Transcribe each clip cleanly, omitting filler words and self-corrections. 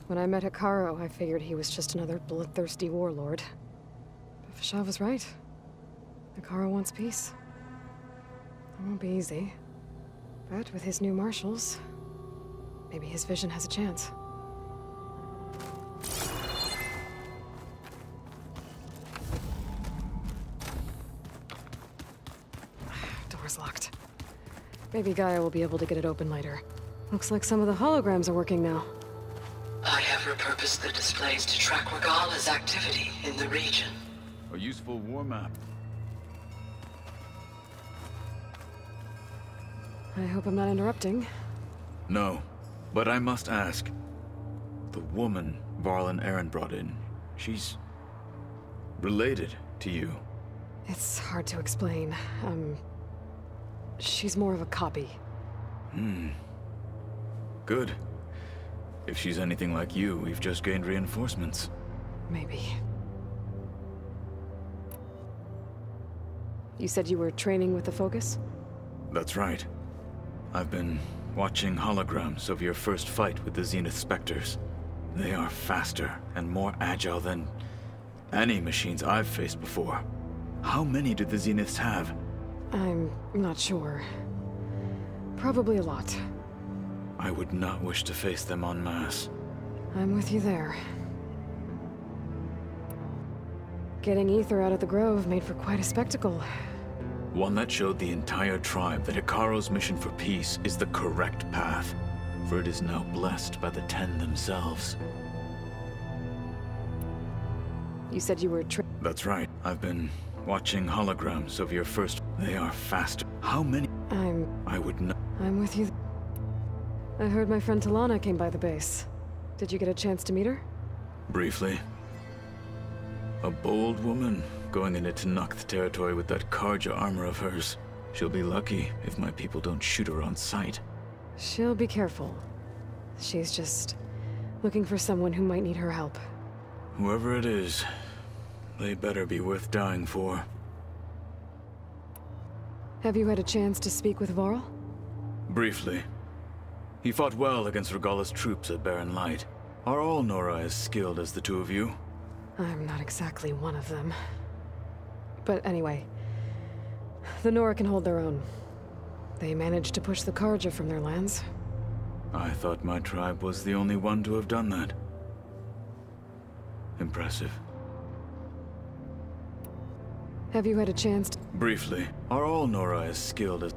When I met Hekarro, I figured he was just another bloodthirsty warlord. But Fashav was right. Hekarro wants peace. It won't be easy. But with his new marshals, maybe his vision has a chance. Door's locked. Maybe Gaia will be able to get it open later. Looks like some of the holograms are working now. I have repurposed the displays to track Regala's activity in the region. A useful war map. I hope I'm not interrupting. No, but I must ask. The woman Varl and Erend brought in, she's related to you. It's hard to explain. She's more of a copy. Good. If she's anything like you, we've just gained reinforcements. Maybe. You said you were training with the Focus? That's right. I've been watching holograms of your first fight with the Zenith Spectres. They are faster and more agile than any machines I've faced before. How many do the Zeniths have? I'm not sure. Probably a lot. I would not wish to face them en masse. I'm with you there. Getting Ether out of the Grove made for quite a spectacle. One that showed the entire tribe that Hekarro's mission for peace is the correct path, for it is now blessed by the Ten themselves. You said you were That's right. I've been watching holograms of your first... They are faster. How many... I would not... I'm with you. I heard my friend Talana came by the base. Did you get a chance to meet her? Briefly. A bold woman going into Tenakth territory with that Karja armor of hers. She'll be lucky if my people don't shoot her on sight. She'll be careful. She's just looking for someone who might need her help. Whoever it is, they better be worth dying for. Have you had a chance to speak with Varl? Briefly. He fought well against Regala's troops at Barren Light. Are all Nora as skilled as the two of you? I'm not exactly one of them. But anyway, the Nora can hold their own. They managed to push the Karja from their lands. I thought my tribe was the only one to have done that. Impressive. Have you had a chance to... Briefly, are all Nora as skilled as...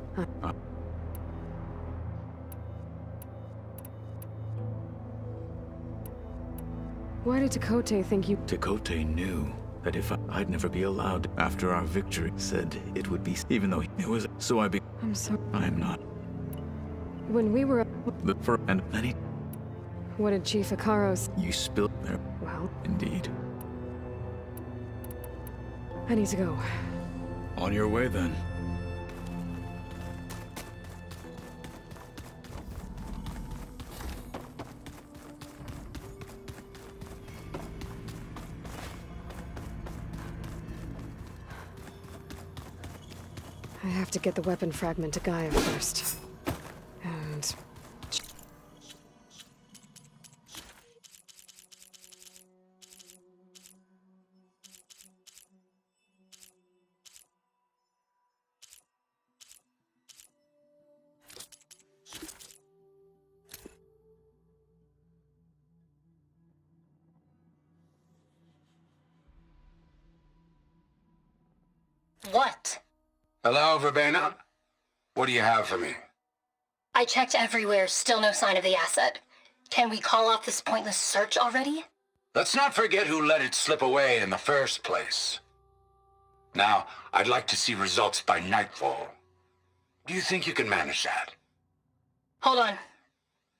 Why did Tekotteh think you... Tekotteh knew that if I'd never be allowed after our victory, said it would be... Even though it was... So I be... I'm sorry. I'm not. When we were... And many... What did Chief Hekarro's... You spilled there. Well... Indeed. I need to go. On your way, then. I have to get the weapon fragment to Gaia first. And... What? Hello, Verbena. What do you have for me? I checked everywhere, still no sign of the asset. Can we call off this pointless search already? Let's not forget who let it slip away in the first place. Now, I'd like to see results by nightfall. Do you think you can manage that? Hold on.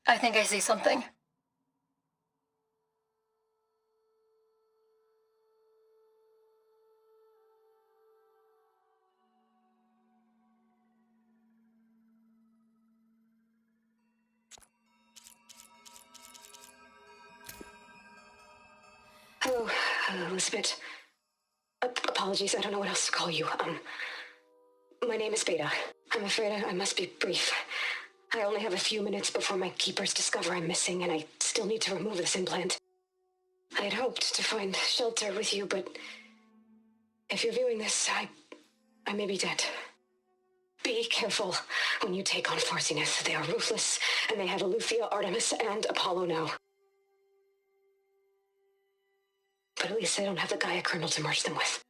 I think I see something. Hello, Elizabeth. Apologies, I don't know what else to call you. My name is Beta. I'm afraid I must be brief. I only have a few minutes before my keepers discover I'm missing, and I still still need to remove this implant. I had hoped to find shelter with you, but if you're viewing this, I may be dead. Be careful when you take on Far Zenith. They are ruthless, and they have Aletheia, Artemis, and Apollo now. But at least they don't have the Gaia kernel to merge them with.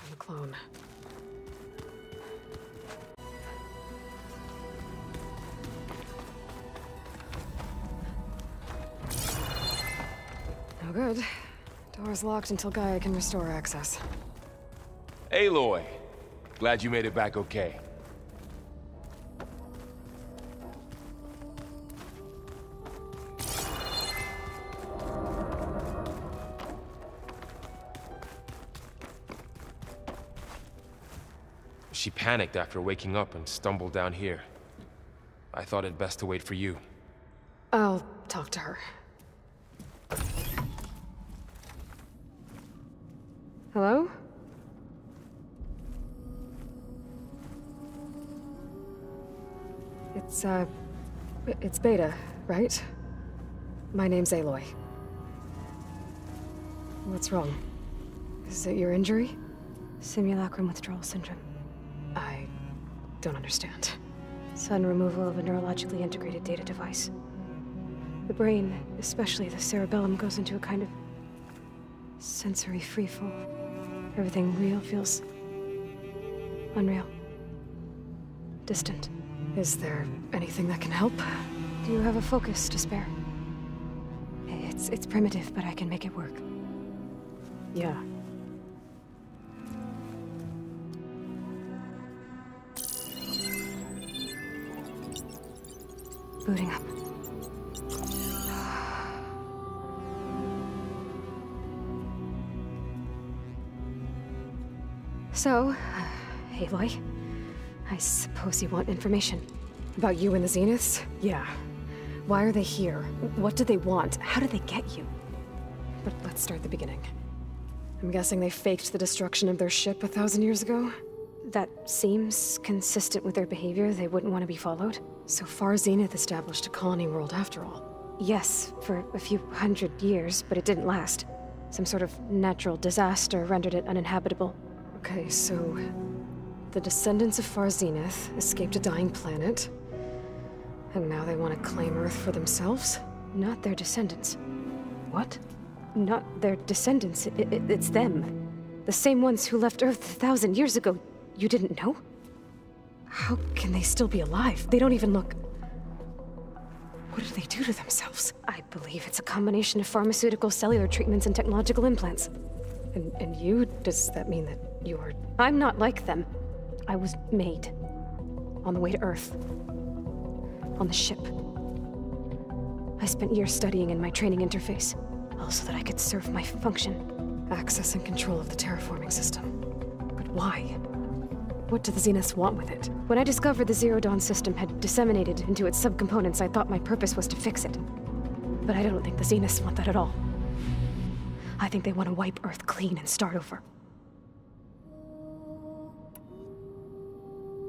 The clone. No good. Door's locked until Gaia can restore access. Aloy, glad you made it back okay. She panicked after waking up and stumbled down here. I thought it best to wait for you. I'll talk to her. Hello? It's Beta, right? My name's Aloy. What's wrong? Is it your injury? Simulacrum withdrawal syndrome. I don't understand. Sudden removal of a neurologically integrated data device. The brain, especially the cerebellum, goes into a kind of sensory freefall. Everything real feels unreal. Distant. Is there anything that can help? Do you have a focus to spare? It's primitive, but I can make it work. Yeah. Booting up. So, Aloy, I suppose you want information. About you and the Zeniths? Yeah. Why are they here? What do they want? How did they get you? But let's start at the beginning. I'm guessing they faked the destruction of their ship 1,000 years ago? That seems consistent with their behavior. They wouldn't want to be followed. So Far Zenith established a colony world after all. Yes, for a few hundred years, but it didn't last. Some sort of natural disaster rendered it uninhabitable. Okay, so the descendants of Far Zenith escaped a dying planet, and now they want to claim Earth for themselves? Not their descendants. What? Not their descendants. It's them. The same ones who left Earth 1,000 years ago. You didn't know? How can they still be alive? They don't even look... What do they do to themselves? I believe it's a combination of pharmaceutical, cellular treatments, and technological implants. And you? Does that mean that you're... I'm not like them. I was made. On the way to Earth. On the ship. I spent years studying in my training interface, all so that I could serve my function. Access and control of the terraforming system. But why? What do the Zeniths want with it? When I discovered the Zero Dawn system had disseminated into its subcomponents, I thought my purpose was to fix it. But I don't think the Zeniths want that at all. I think they want to wipe Earth clean and start over.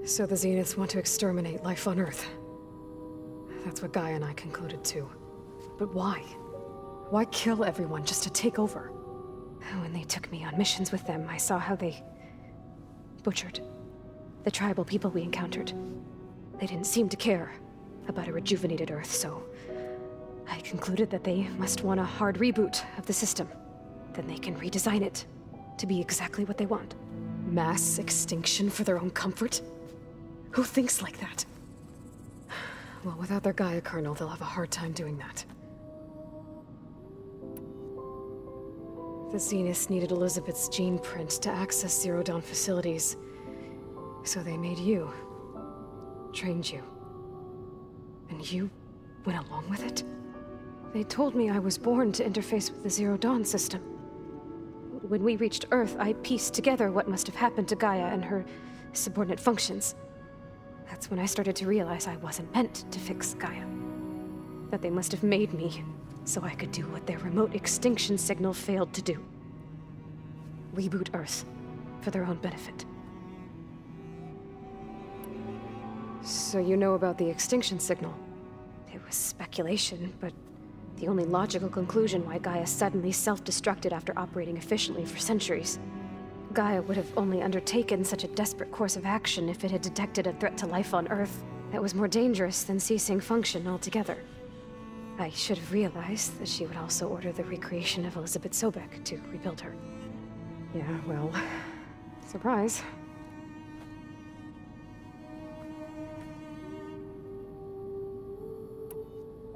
So the Zeniths want to exterminate life on Earth. That's what Gaia and I concluded too. But why? Why kill everyone just to take over? When they took me on missions with them, I saw how they butchered the tribal people we encountered. They didn't seem to care about a rejuvenated Earth, so I concluded that they must want a hard reboot of the system. Then they can redesign it to be exactly what they want. Mass extinction for their own comfort? Who thinks like that? Well, without their Gaia kernel, they'll have a hard time doing that. The Zeniths needed Elizabeth's gene print to access Zero Dawn facilities. So they made you. Trained you. And you went along with it? They told me I was born to interface with the Zero Dawn system. When we reached Earth, I pieced together what must have happened to Gaia and her subordinate functions. That's when I started to realize I wasn't meant to fix Gaia. That they must have made me so I could do what their remote extinction signal failed to do. Reboot Earth, for their own benefit. So you know about the extinction signal? It was speculation, but the only logical conclusion why Gaia suddenly self-destructed after operating efficiently for centuries. Gaia would have only undertaken such a desperate course of action if it had detected a threat to life on Earth that was more dangerous than ceasing function altogether. I should have realized that she would also order the recreation of Elizabeth Sobek to rebuild her. Yeah, well, surprise.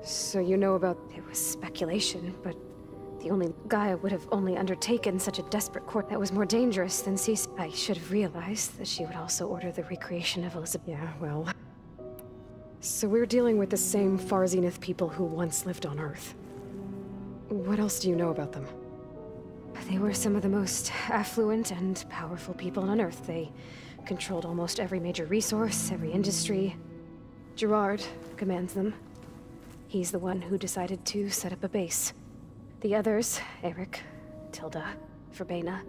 So you know about... It was speculation, but the only... Gaia would have only undertaken such a desperate course that was more dangerous than cease... I should have realized that she would also order the recreation of Elizabeth... Yeah, well... So we're dealing with the same Far Zenith people who once lived on Earth. What else do you know about them? They were some of the most affluent and powerful people on Earth. They controlled almost every major resource, every industry. Gerard commands them. He's the one who decided to set up a base. The others, Eric, Tilda, Verbena,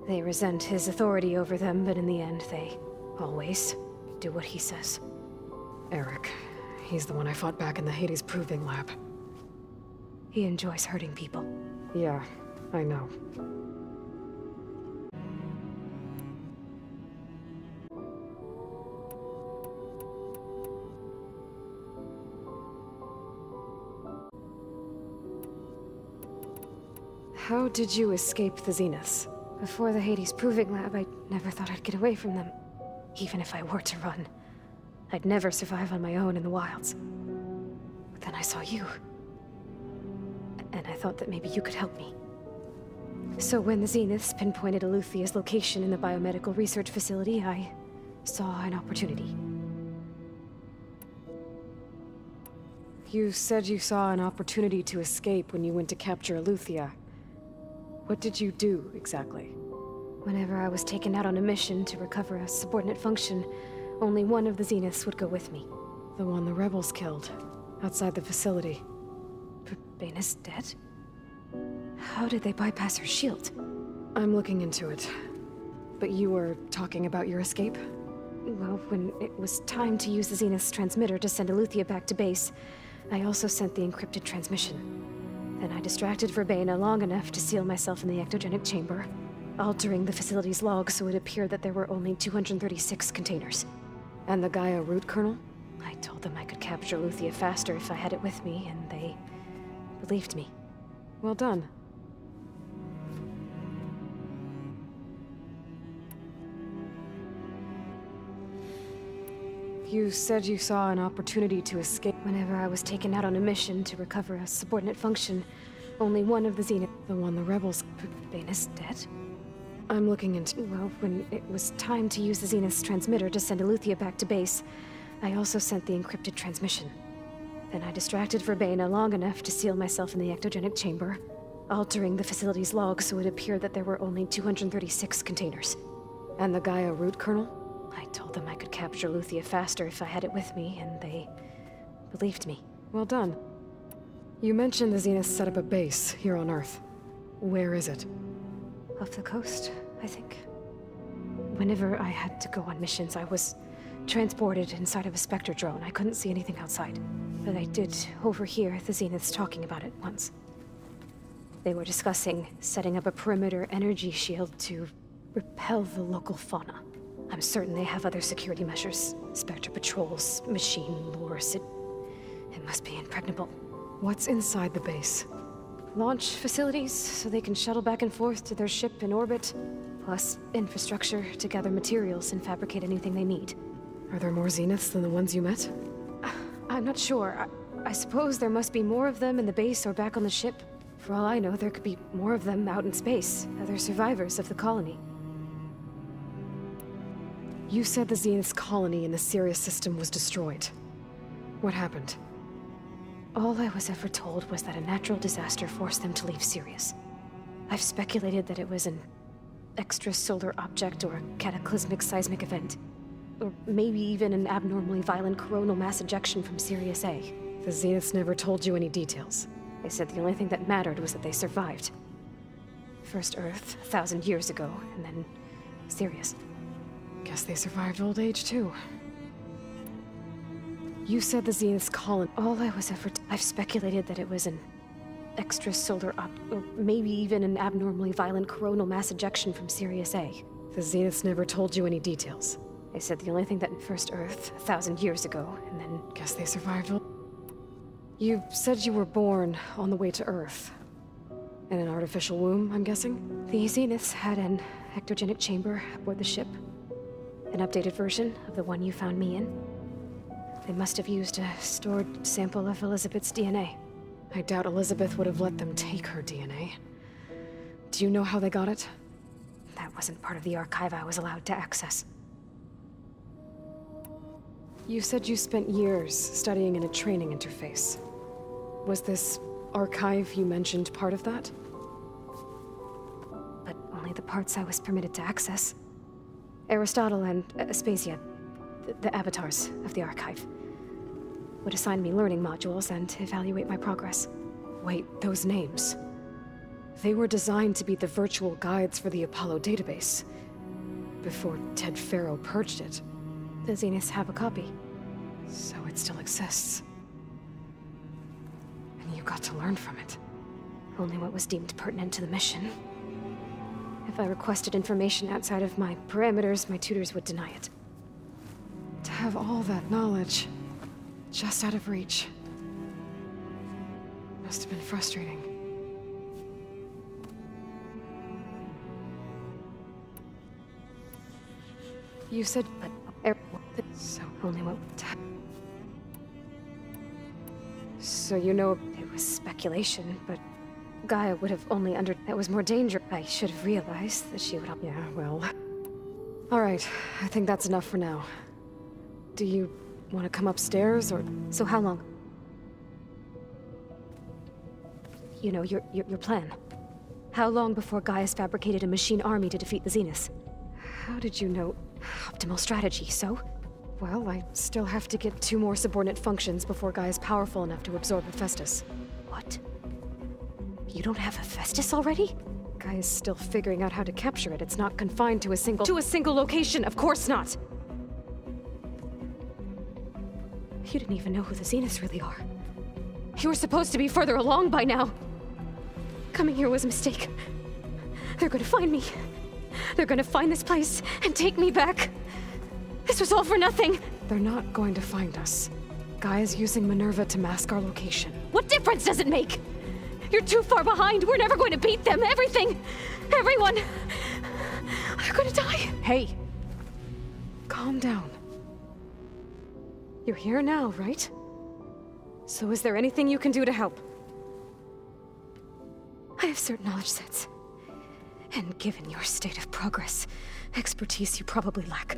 they resent his authority over them, but in the end, they always do what he says. Eric. He's the one I fought back in the Hades Proving Lab. He enjoys hurting people. Yeah, I know. How did you escape the Zeniths? Before the Hades Proving Lab, I never thought I'd get away from them. Even if I were to run. I'd never survive on my own in the wilds. But then I saw you. And I thought that maybe you could help me. So when the Zeniths pinpointed Eluthia's location in the biomedical research facility, I saw an opportunity. You said you saw an opportunity to escape when you went to capture Eluthia. What did you do, exactly? Whenever I was taken out on a mission to recover a subordinate function, only one of the Zeniths would go with me. The one the rebels killed, outside the facility. Verbena's dead? How did they bypass her shield? I'm looking into it. But you were talking about your escape? Well, when it was time to use the Zenith's transmitter to send Eluthia back to base, I also sent the encrypted transmission. Then I distracted Verbena long enough to seal myself in the ectogenic chamber, altering the facility's log so it appeared that there were only 236 containers. And the Gaia root kernel? I told them I could capture Eluthia faster if I had it with me, and they believed me. Well done. You said you saw an opportunity to escape. Whenever I was taken out on a mission to recover a subordinate function, only one of the Zenith... The one the rebels... Verbena's dead? I'm looking into... Well, when it was time to use the Zenith's transmitter to send Eluthia back to base, I also sent the encrypted transmission. Then I distracted Verbena long enough to seal myself in the ectogenic chamber, altering the facility's log so it appeared that there were only 236 containers. And the Gaia root kernel? I told them I could capture Eluthia faster if I had it with me, and they believed me. Well done. You mentioned the Zeniths set up a base here on Earth. Where is it? Off the coast, I think. Whenever I had to go on missions, I was transported inside of a Spectre drone. I couldn't see anything outside. But I did overhear the Zeniths talking about it once. They were discussing setting up a perimeter energy shield to repel the local fauna. I'm certain they have other security measures. Spectre patrols, machine lures. It must be impregnable. What's inside the base? Launch facilities, so they can shuttle back and forth to their ship in orbit. Plus, infrastructure to gather materials and fabricate anything they need. Are there more Zeniths than the ones you met? I'm not sure. I suppose there must be more of them in the base or back on the ship. For all I know, there could be more of them out in space, other survivors of the colony. You said the Zenith's colony in the Sirius system was destroyed. What happened? All I was ever told was that a natural disaster forced them to leave Sirius. I've speculated that it was an extrasolar object or a cataclysmic seismic event. Or maybe even an abnormally violent coronal mass ejection from Sirius A. The Zeniths never told you any details. They said the only thing that mattered was that they survived. First Earth, 1,000 years ago, and then Sirius. Guess they survived old age, too. You said the Zenith's colony. All I was ever... I've speculated that it was an extrasolar or maybe even an abnormally violent coronal mass ejection from Sirius A. The Zeniths never told you any details. They said the only thing that... First Earth, 1,000 years ago, and then... Guess they survived. You said you were born on the way to Earth. In an artificial womb, I'm guessing? The Zeniths had an ectogenic chamber aboard the ship. An updated version of the one you found me in. They must have used a stored sample of Elizabeth's DNA. I doubt Elizabeth would have let them take her DNA. Do you know how they got it? That wasn't part of the archive I was allowed to access. You said you spent years studying in a training interface. Was this archive you mentioned part of that? But only the parts I was permitted to access. Aristotle and Aspasia, the avatars of the archive, would assign me learning modules and evaluate my progress. Wait, those names. They were designed to be the virtual guides for the Apollo database. Before Ted Faro purged it. The Zeniths have a copy. So it still exists. And you got to learn from it. Only what was deemed pertinent to the mission. If I requested information outside of my parameters, my tutors would deny it. To have all that knowledge, just out of reach. Must have been frustrating. You said, but so only what... So you know... It was speculation, but Gaia would have only that was more dangerous. I should have realized that she would... Yeah, well... Alright, I think that's enough for now. Do you want to come upstairs, or... So how long? You know, your plan. How long before Gaia's fabricated a machine army to defeat the Zeniths? How did you know? Optimal strategy, so? Well, I still have to get 2 more subordinate functions before Gaia's powerful enough to absorb Hephaestus. What? You don't have Hephaestus already? Gaia's still figuring out how to capture it. It's not confined to a single... To a single location, of course not! You didn't even know who the Zeniths really are. You were supposed to be further along by now! Coming here was a mistake. They're gonna find me. They're gonna find this place and take me back. This was all for nothing. They're not going to find us. Gaia's using Minerva to mask our location. What difference does it make? You're too far behind. We're never going to beat them. Everything. Everyone. They're gonna die. Hey. Calm down. You're here now, right? So is there anything you can do to help? I have certain knowledge sets. And given your state of progress, expertise you probably lack.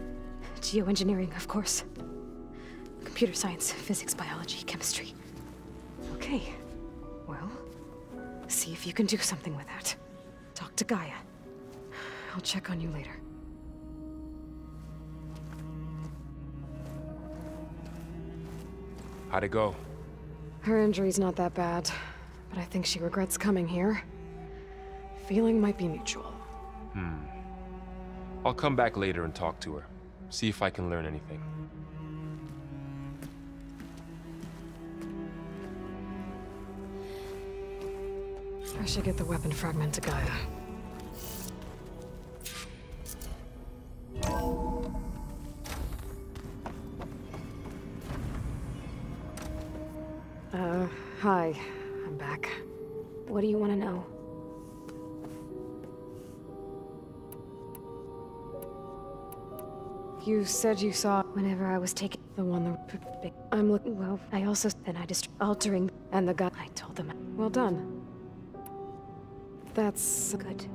Geoengineering, of course. Computer science, physics, biology, chemistry. Okay. Well, see if you can do something with that. Talk to Gaia. I'll check on you later. How'd it go? Her injury's not that bad, but I think she regrets coming here. Feeling might be mutual. I'll come back later and talk to her. See if I can learn anything. I should get the weapon fragment to Gaia. Hi. I'm back. What do you want to know? You said you saw... Whenever I was taken... The one I'm looking. Well, I also. Then I just. Altering. And the guy. I told them. Well done. That's. Good.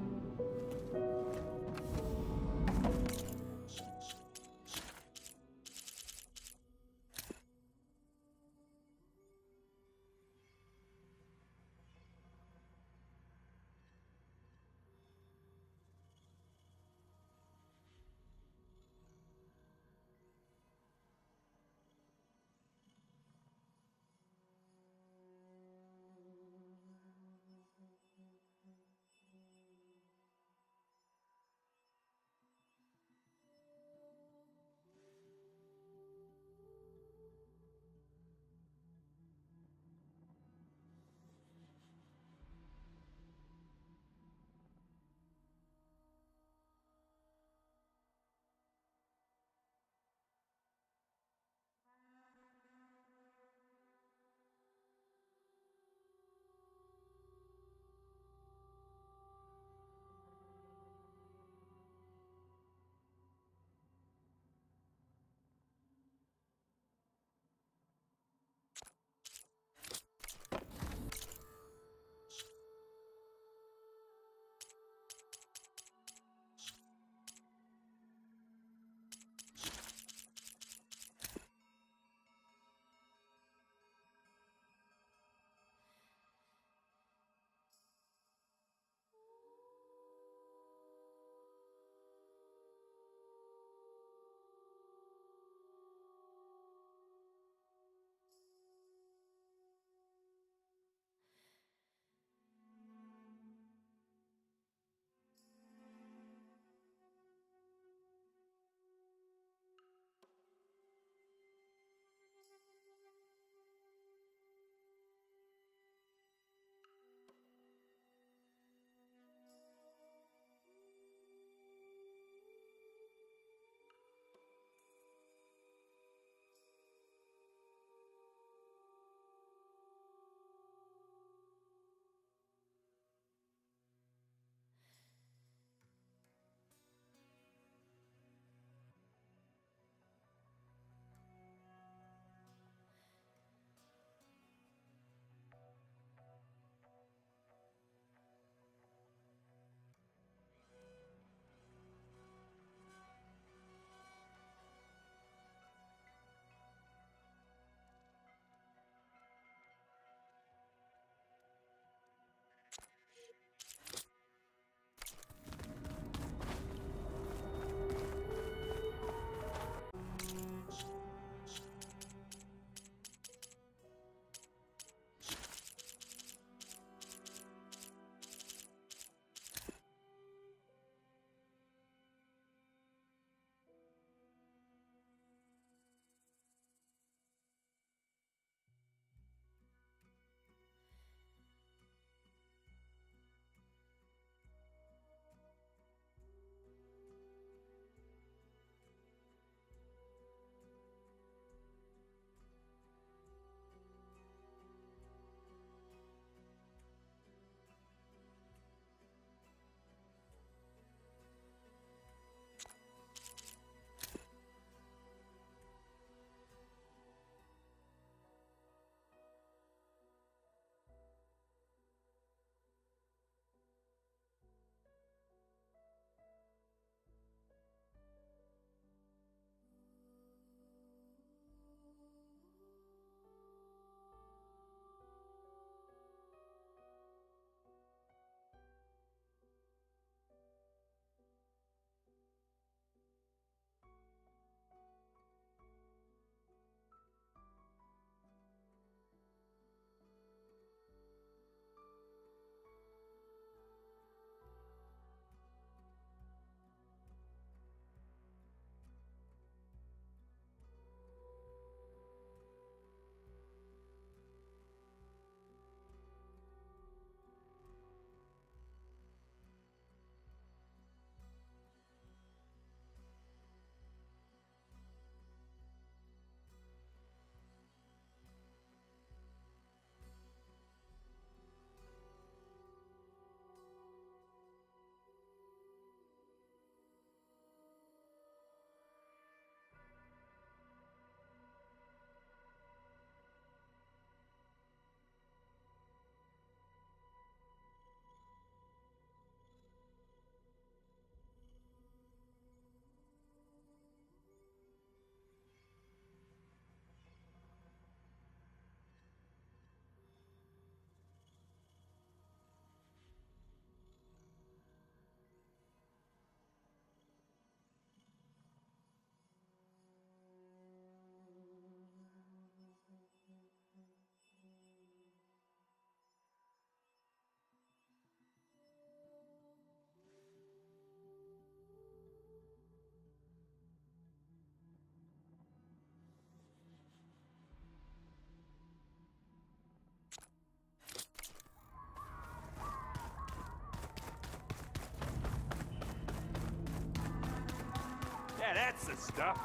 That's the stuff.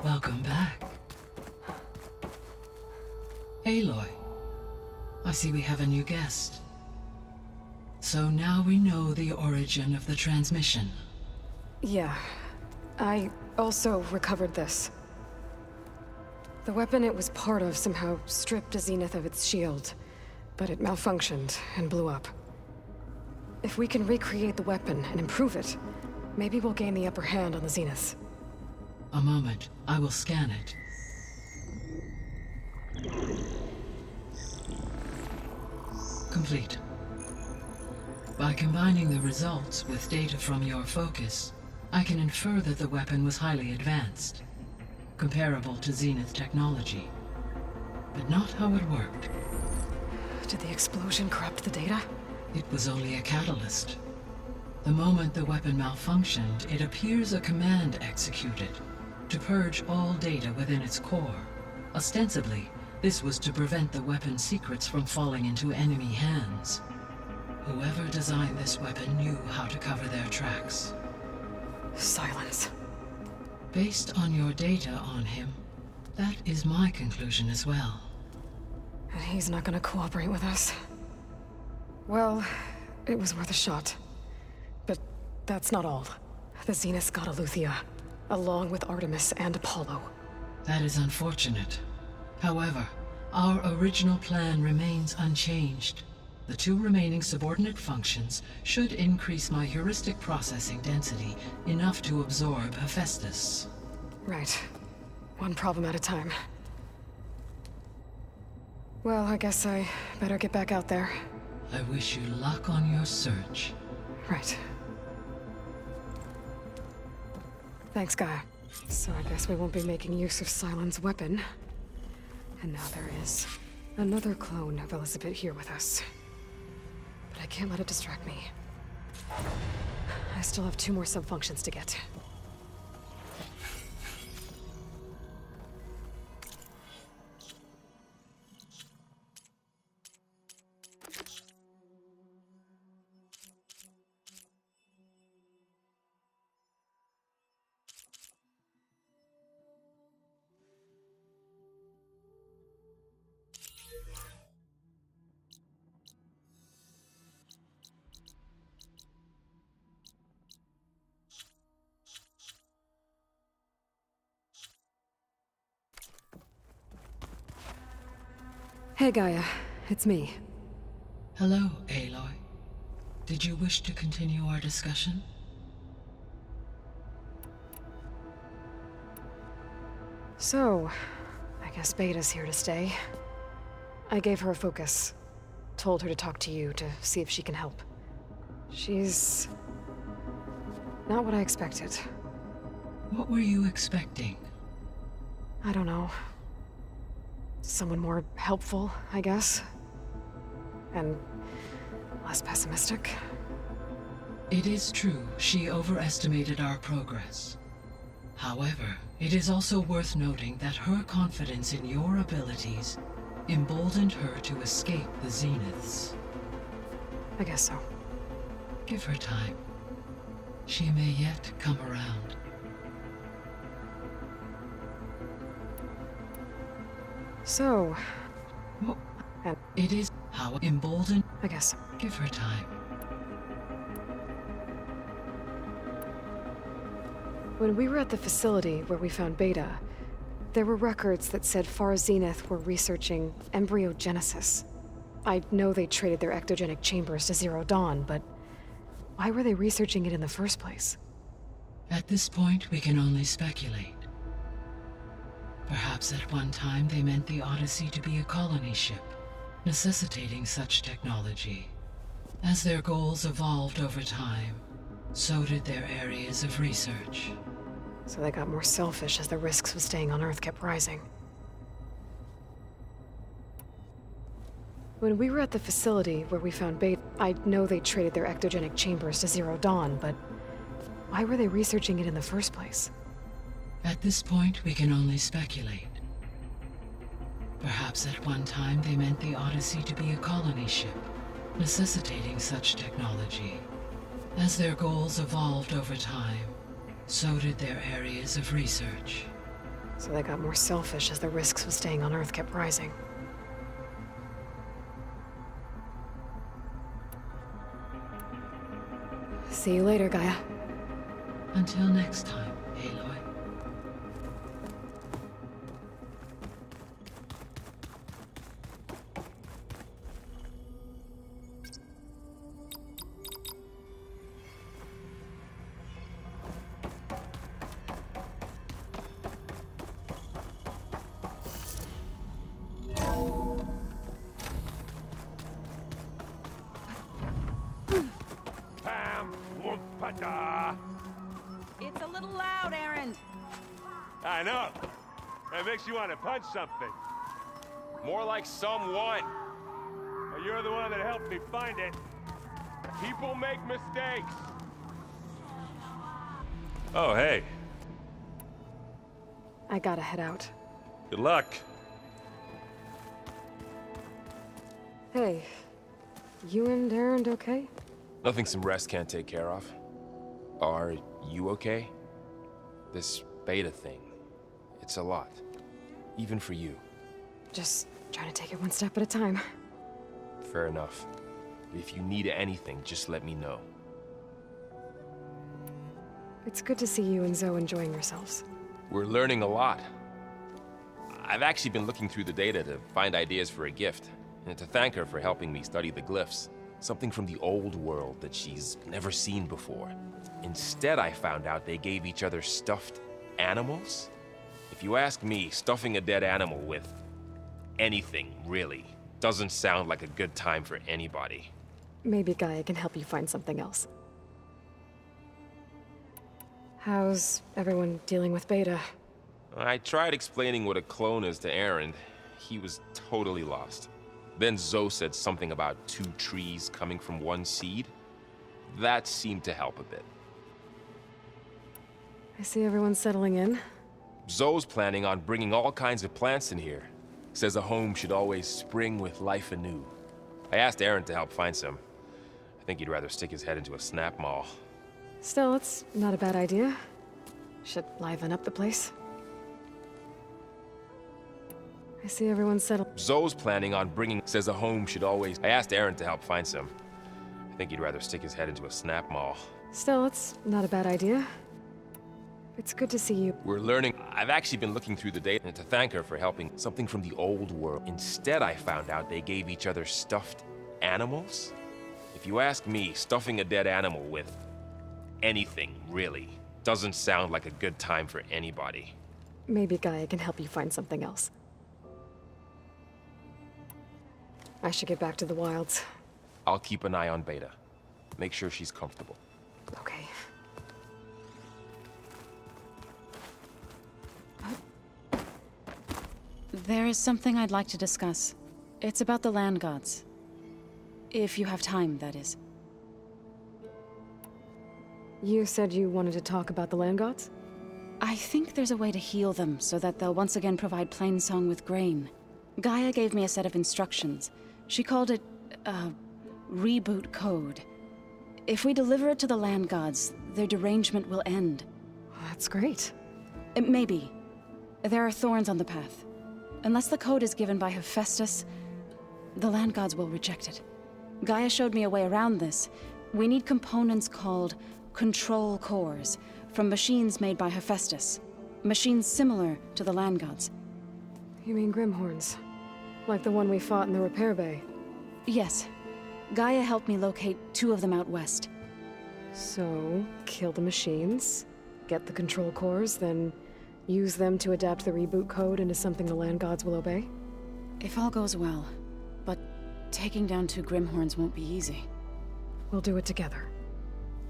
Welcome back. Aloy, I see we have a new guest. So now we know the origin of the transmission. Yeah. I also recovered this. The weapon it was part of somehow stripped Zenith of its shield, but it malfunctioned and blew up. If we can recreate the weapon and improve it, maybe we'll gain the upper hand on the Zeniths. A moment. I will scan it. Complete. By combining the results with data from your focus, I can infer that the weapon was highly advanced, comparable to Zenith technology. But not how it worked. Did the explosion corrupt the data? It was only a catalyst. The moment the weapon malfunctioned, it appears a command executed to purge all data within its core. Ostensibly, this was to prevent the weapon's secrets from falling into enemy hands. Whoever designed this weapon knew how to cover their tracks. Silence. Based on your data on him, that is my conclusion as well. And he's not gonna cooperate with us. Well, it was worth a shot. But that's not all. The Zeniths got Eleuthia, along with Artemis and Apollo. That is unfortunate. However, our original plan remains unchanged. The two remaining subordinate functions should increase my heuristic processing density enough to absorb Hephaestus. Right. One problem at a time. Well, I guess I better get back out there. I wish you luck on your search. Right. Thanks, Gaia. So I guess we won't be making use of Sylens' weapon. And now there is another clone of Elizabeth here with us. But I can't let it distract me. I still have 2 more subfunctions to get. Hey, Gaia. It's me. Hello, Aloy. Did you wish to continue our discussion? So, I guess Beta's here to stay. I gave her a focus. Told her to talk to you to see if she can help. She's not what I expected. What were you expecting? I don't know. Someone more helpful, I guess. And less pessimistic. It is true, she overestimated our progress. However, it is also worth noting that her confidence in your abilities emboldened her to escape the Zeniths. I guess so. Give her time. She may yet come around. So... Well, and it is how emboldened... I guess so. Give her time. When we were at the facility where we found Beta, there were records that said Far Zenith were researching embryogenesis. I know they traded their ectogenic chambers to Zero Dawn, but why were they researching it in the first place? At this point, we can only speculate. Perhaps at one time they meant the Odyssey to be a colony ship, necessitating such technology. As their goals evolved over time, so did their areas of research. So they got more selfish as the risks of staying on Earth kept rising. When we were at the facility where we found Beta, I know they traded their ectogenic chambers to Zero Dawn, but why were they researching it in the first place? At this point, we can only speculate. Perhaps at one time they meant the Odyssey to be a colony ship, necessitating such technology. As their goals evolved over time, so did their areas of research. So they got more selfish as the risks of staying on Earth kept rising. See you later, Gaia. Until next time, Aloy. It's a little loud, Aaron. I know. That makes you want to punch something. More like someone. Well, you're the one that helped me find it. People make mistakes. Oh, hey. I gotta head out. Good luck. Hey, you and Aaron okay? Nothing some rest can't take care of. Are you okay? This beta thing, it's a lot. Even for you. Just trying to take it one step at a time. Fair enough. If you need anything, just let me know. It's good to see you and Zoe enjoying yourselves. We're learning a lot. I've actually been looking through the data to find ideas for a gift, and to thank her for helping me study the glyphs. Something from the old world that she's never seen before. Instead, I found out they gave each other stuffed animals. If you ask me, stuffing a dead animal with anything, really, doesn't sound like a good time for anybody. Maybe Gaia can help you find something else. How's everyone dealing with Beta? I tried explaining what a clone is to Aaron. He was totally lost. Then Zoe said something about 2 trees coming from 1 seed. That seemed to help a bit. I see everyone's settling in. Zoe's planning on bringing all kinds of plants in here. Says a home should always spring with life anew. I asked Aaron to help find some. I think he'd rather stick his head into a snap mall. Still, it's not a bad idea. Should liven up the place. I see everyone's settled. Zoe's planning on bringing... Says a home should always... I asked Aaron to help find some. I think he'd rather stick his head into a snap mall. Still, it's not a bad idea. It's good to see you. We're learning... I've actually been looking through the data and to thank her for helping something from the old world. Instead, I found out they gave each other stuffed animals. If you ask me, stuffing a dead animal with anything, really, doesn't sound like a good time for anybody. Maybe Gaia can help you find something else. I should get back to the wilds. I'll keep an eye on Beta. Make sure she's comfortable. Okay. There is something I'd like to discuss. It's about the land gods. If you have time, that is. You said you wanted to talk about the land gods? I think there's a way to heal them so that they'll once again provide Plainsong with grain. Gaia gave me a set of instructions. She called it, reboot code. If we deliver it to the land gods, their derangement will end. That's great. Maybe. There are thorns on the path. Unless the code is given by Hephaestus, the land gods will reject it. Gaia showed me a way around this. We need components called control cores from machines made by Hephaestus. Machines similar to the land gods. You mean Grimhorns? Like the one we fought in the repair bay? Yes. Gaia helped me locate 2 of them out west. So, kill the machines, get the control cores, then use them to adapt the reboot code into something the land gods will obey? If all goes well. But taking down 2 Grimhorns won't be easy. We'll do it together.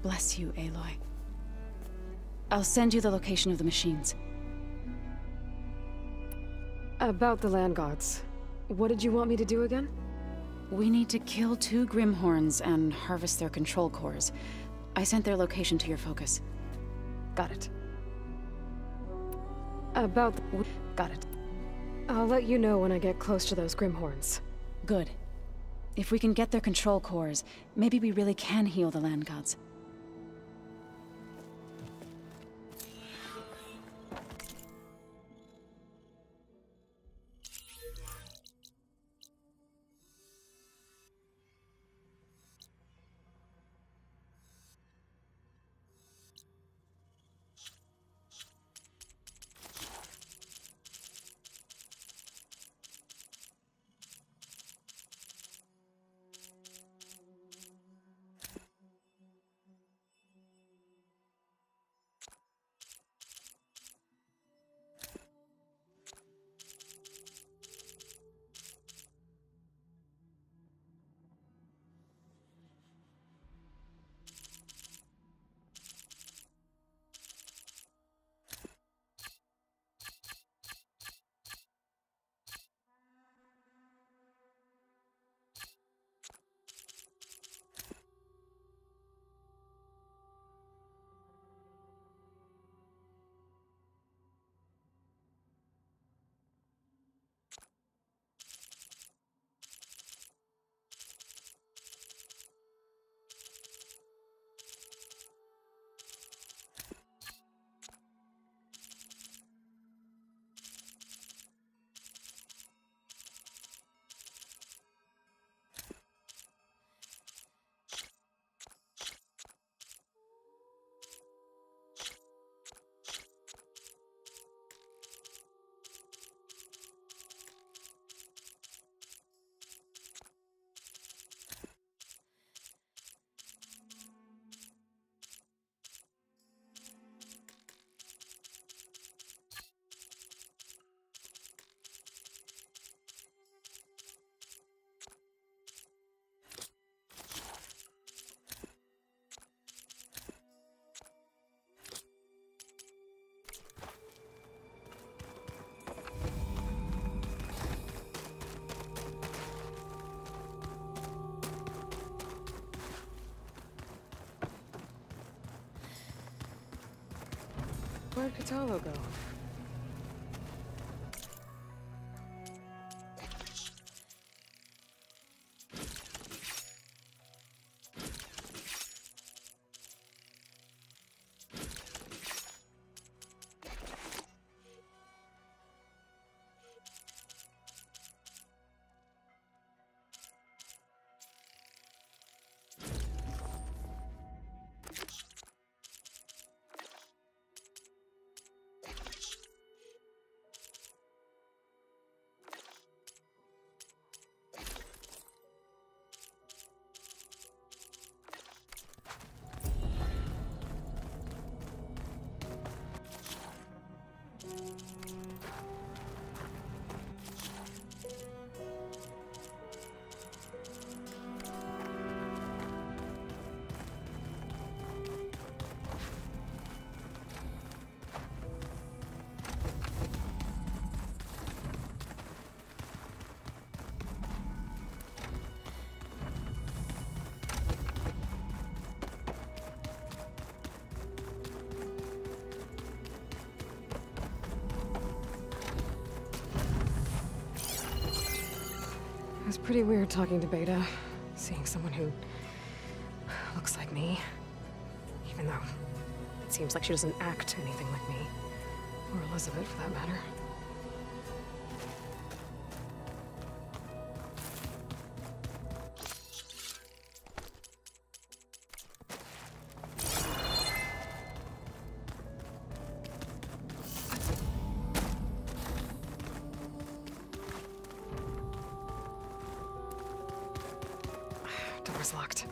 Bless you, Aloy. I'll send you the location of the machines. About the land gods. What did you want me to do again? We need to kill 2 Grimhorns and harvest their control cores. I sent their location to your focus. Got it. About the... Got it. I'll let you know when I get close to those Grimhorns. Good. If we can get their control cores, maybe we really can heal the land gods. Where'd Kotallo go? It was pretty weird talking to Beta, seeing someone who looks like me. Even though it seems like she doesn't act anything like me. Or Elizabeth, for that matter. Door's locked.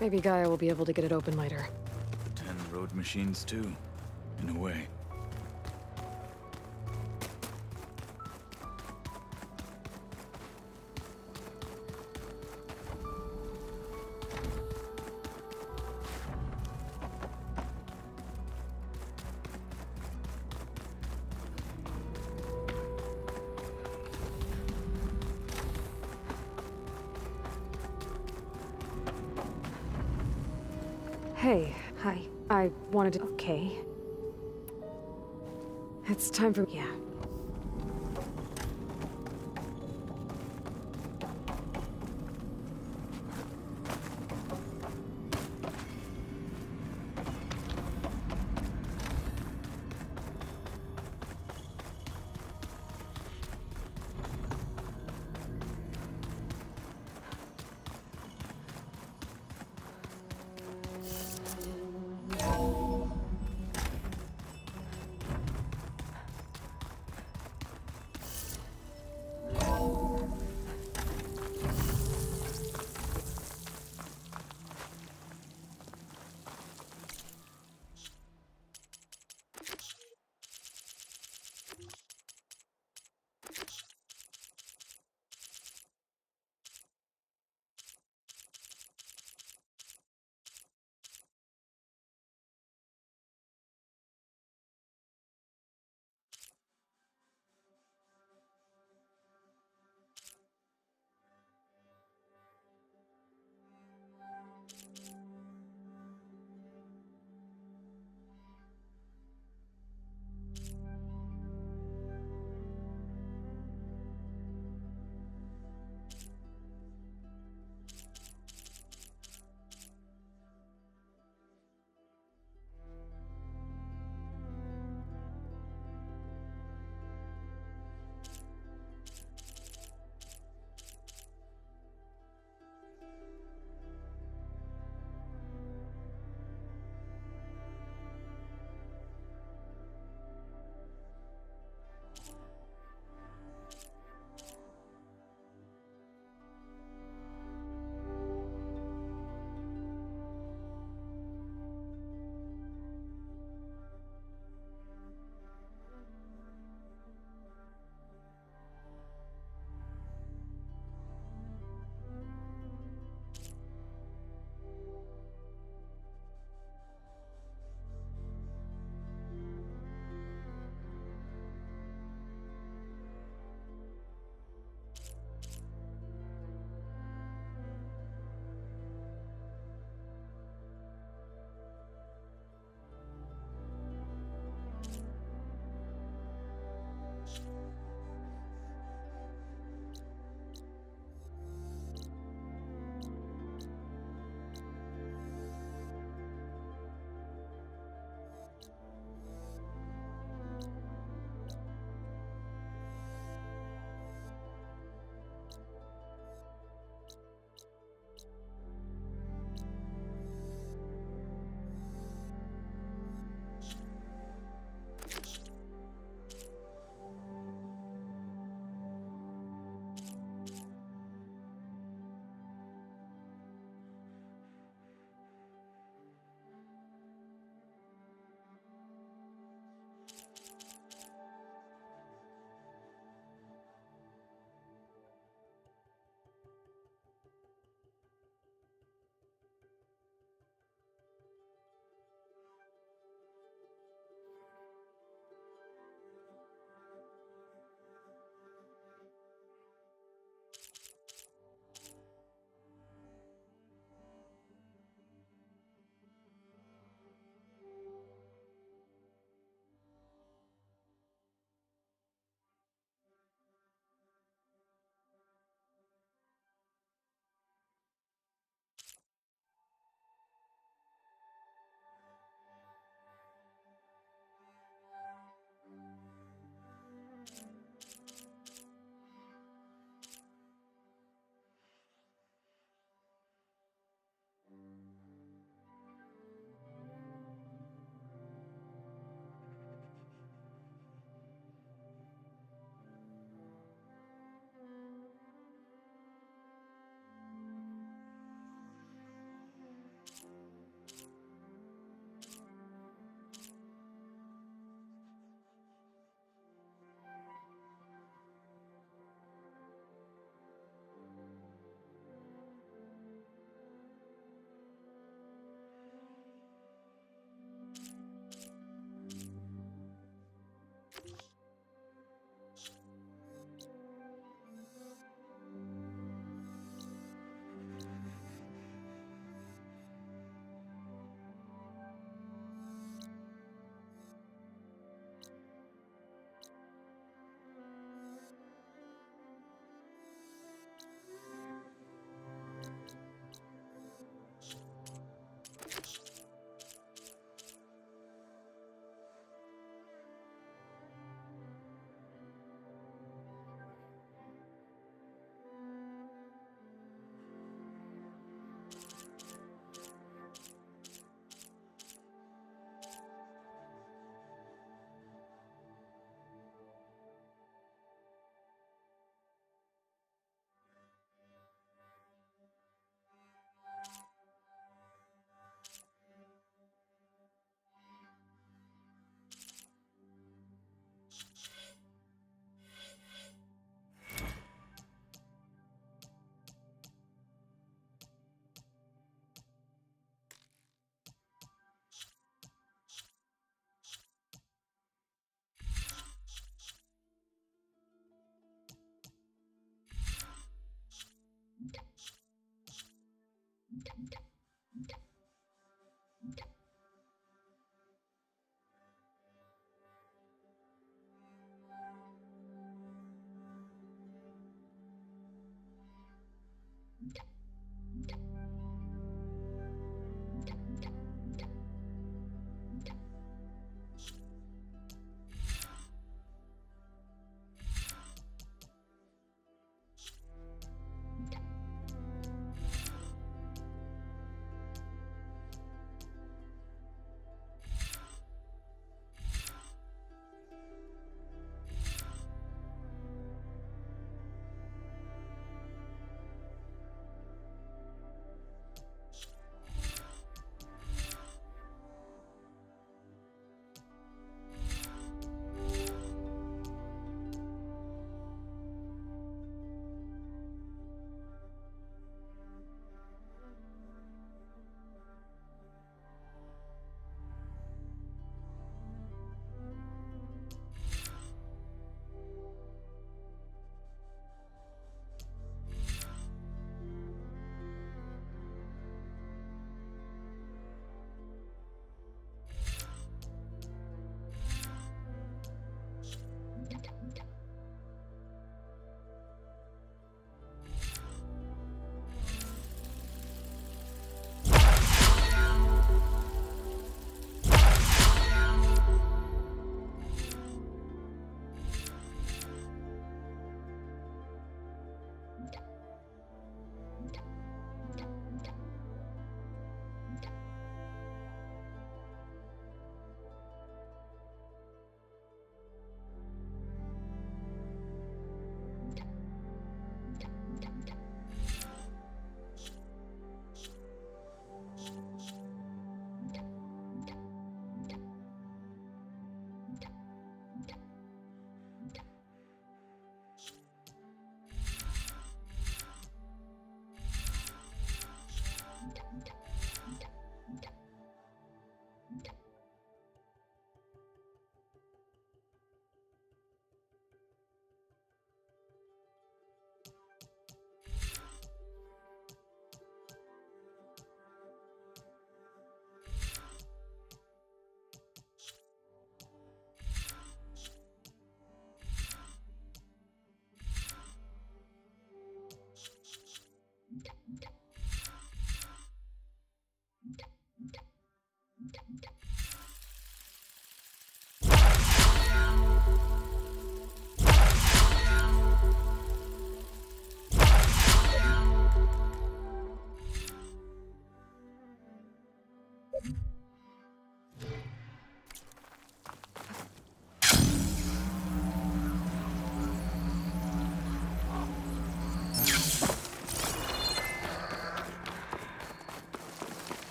Maybe Gaia will be able to get it open later. 10 road machines too, in a way. Hey. Hi. I wanted to... Okay. It's time for... Yeah.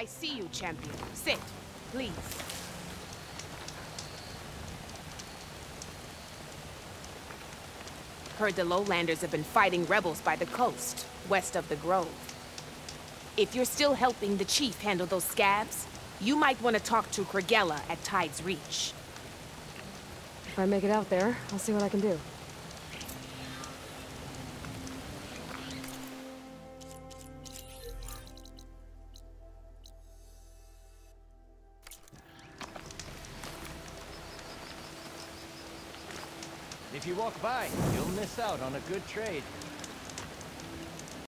I see you, champion. Sit, please. Heard the Lowlanders have been fighting rebels by the coast, west of the Grove. If you're still helping the chief handle those scabs, you might want to talk to Kragella at Tide's Reach. If I make it out there, I'll see what I can do. If you walk by, you'll miss out on a good trade.